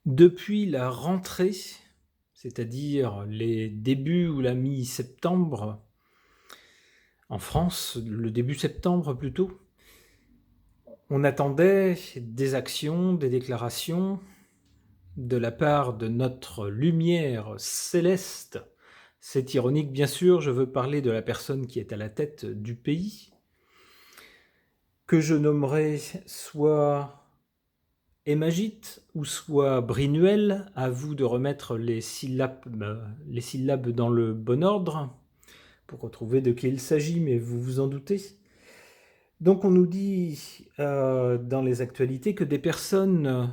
Depuis la rentrée, c'est-à-dire les débuts ou la mi-septembre, en France, le début septembre plutôt, on attendait des actions, des déclarations de la part de notre lumière céleste. C'est ironique, bien sûr, je veux parler de la personne qui est à la tête du pays, que je nommerai soit Émagite ou soit Brinuel, à vous de remettre les syllabes dans le bon ordre pour retrouver de qui il s'agit, mais vous vous en doutez. Donc on nous dit dans les actualités que des personnes,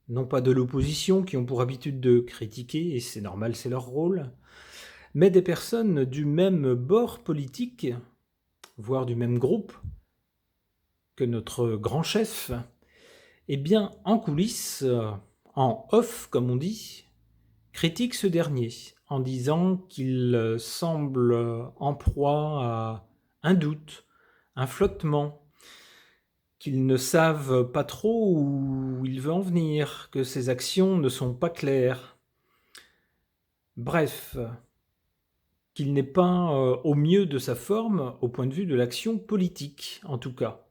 non pas de l'opposition, qui ont pour habitude de critiquer, et c'est normal, c'est leur rôle, mais des personnes du même bord politique, voire du même groupe que notre grand chef, eh bien, en coulisses, en off, comme on dit, critique ce dernier, en disant qu'il semble en proie à un doute, un flottement, qu'ils ne savent pas trop où il veut en venir, que ses actions ne sont pas claires. Bref, qu'il n'est pas au mieux de sa forme au point de vue de l'action politique, en tout cas.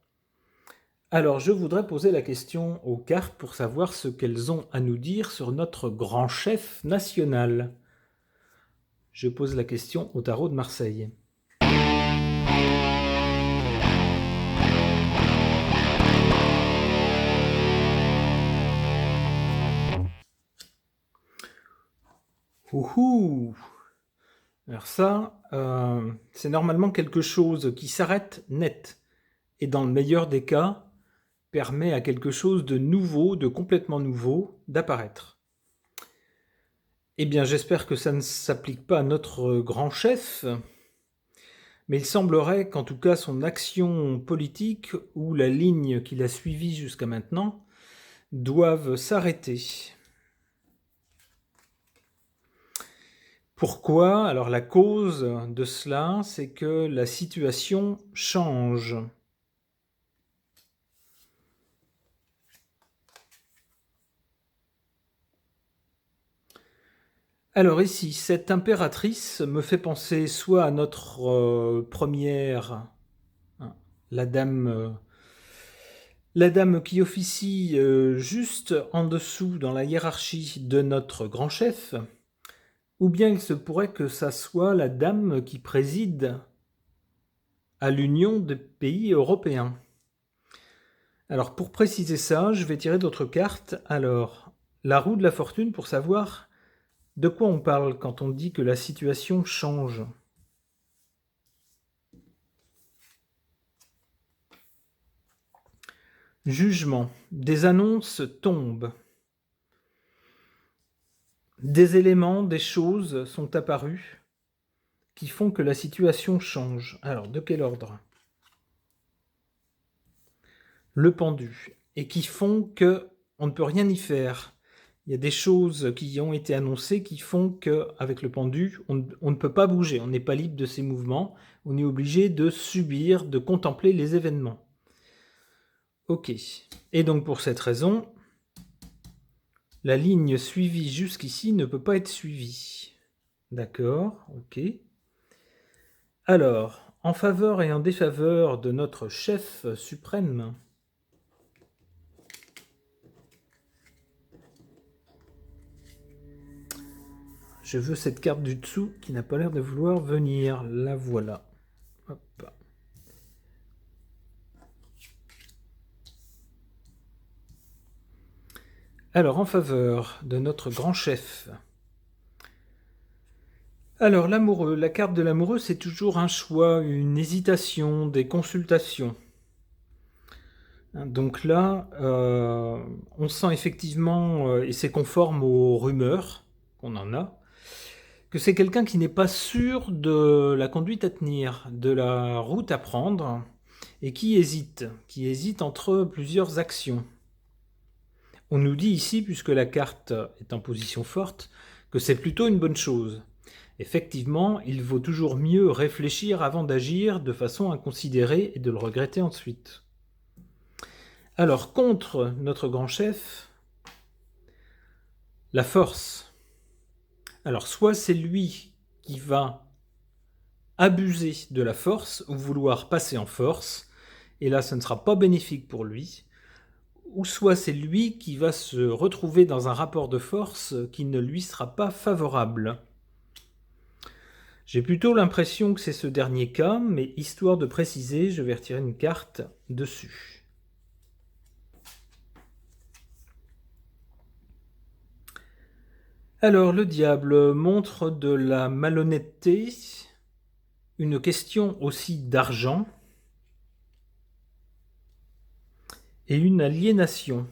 Alors, je voudrais poser la question aux cartes pour savoir ce qu'elles ont à nous dire sur notre grand chef national. Je pose la question au tarot de Marseille. Ouhou! Alors ça, c'est normalement quelque chose qui s'arrête net et dans le meilleur des cas, permet à quelque chose de nouveau, de complètement nouveau, d'apparaître. Eh bien, j'espère que ça ne s'applique pas à notre grand chef, mais il semblerait qu'en tout cas son action politique ou la ligne qu'il a suivie jusqu'à maintenant doivent s'arrêter. Pourquoi? Alors la cause de cela, c'est que la situation change. Alors ici, cette impératrice me fait penser soit à notre première, hein, la dame qui officie juste en dessous dans la hiérarchie de notre grand chef, ou bien il se pourrait que ça soit la dame qui préside à l'Union des pays européens. Alors pour préciser ça, je vais tirer d'autres cartes. Alors, la roue de la fortune pour savoir de quoi on parle quand on dit que la situation change. Jugement. Des annonces tombent. Des éléments, des choses sont apparus qui font que la situation change. Alors, de quel ordre? Le pendu. Et qui font que on ne peut rien y faire. Il y a des choses qui ont été annoncées qui font qu'avec le pendu, on ne peut pas bouger, on n'est pas libre de ses mouvements, on est obligé de subir, de contempler les événements. Ok. Et donc pour cette raison, la ligne suivie jusqu'ici ne peut pas être suivie. D'accord, ok. Alors, en faveur et en défaveur de notre chef suprême, je veux cette carte du dessous qui n'a pas l'air de vouloir venir. La voilà. Hop. Alors, en faveur de notre grand chef. Alors, l'amoureux. La carte de l'amoureux, c'est toujours un choix, une hésitation, des consultations. Donc là, on sent effectivement, et c'est conforme aux rumeurs qu'on en a, que c'est quelqu'un qui n'est pas sûr de la conduite à tenir, de la route à prendre, et qui hésite entre plusieurs actions. On nous dit ici, puisque la carte est en position forte, que c'est plutôt une bonne chose. Effectivement, il vaut toujours mieux réfléchir avant d'agir de façon inconsidérée et de le regretter ensuite. Alors, contre notre grand chef, La force. Alors, soit c'est lui qui va abuser de la force ou vouloir passer en force, et là, ce ne sera pas bénéfique pour lui, ou soit c'est lui qui va se retrouver dans un rapport de force qui ne lui sera pas favorable. J'ai plutôt l'impression que c'est ce dernier cas, mais histoire de préciser, je vais retirer une carte dessus. Alors, le diable montre de la malhonnêteté, une question aussi d'argent et une aliénation.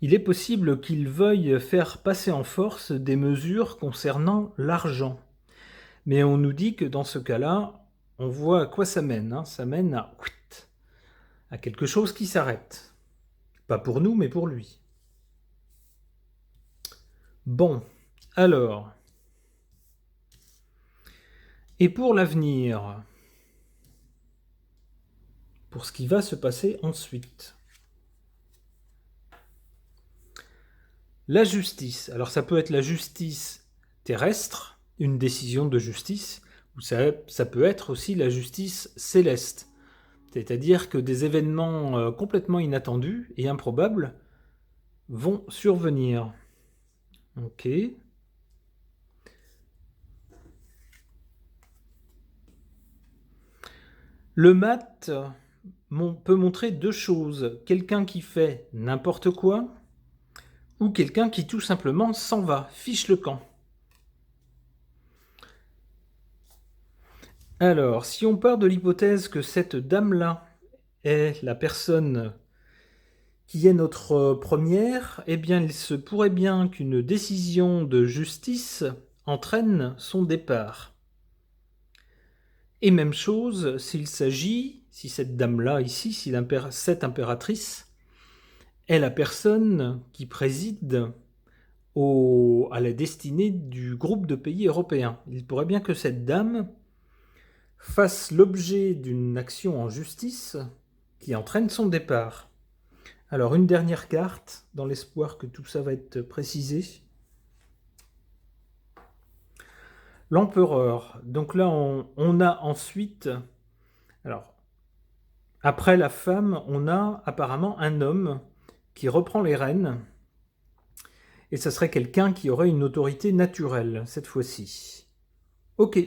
Il est possible qu'il veuille faire passer en force des mesures concernant l'argent. Mais on nous dit que dans ce cas-là, on voit à quoi ça mène. Hein. Ça mène à quelque chose qui s'arrête. Pas pour nous, mais pour lui. Bon, alors. Et pour l'avenir, pour ce qui va se passer ensuite. La justice. Alors ça peut être la justice terrestre, une décision de justice, ou ça peut être aussi la justice céleste. C'est-à-dire que des événements complètement inattendus et improbables vont survenir. Ok. Le mat peut montrer deux choses. Quelqu'un qui fait n'importe quoi ou quelqu'un qui tout simplement s'en va, fiche le camp. Alors, si on part de l'hypothèse que cette dame-là est la personne qui est notre première, eh bien, il se pourrait bien qu'une décision de justice entraîne son départ. Et même chose s'il s'agit, si cette dame-là ici, si cette impératrice est la personne qui préside à la destinée du groupe de pays européens. Il pourrait bien que cette dame fasse l'objet d'une action en justice qui entraîne son départ. Alors, une dernière carte, dans l'espoir que tout ça va être précisé. L'empereur. Donc là, on a ensuite... Alors, après la femme, on a apparemment un homme qui reprend les rênes. Et ça serait quelqu'un qui aurait une autorité naturelle, cette fois-ci. Ok.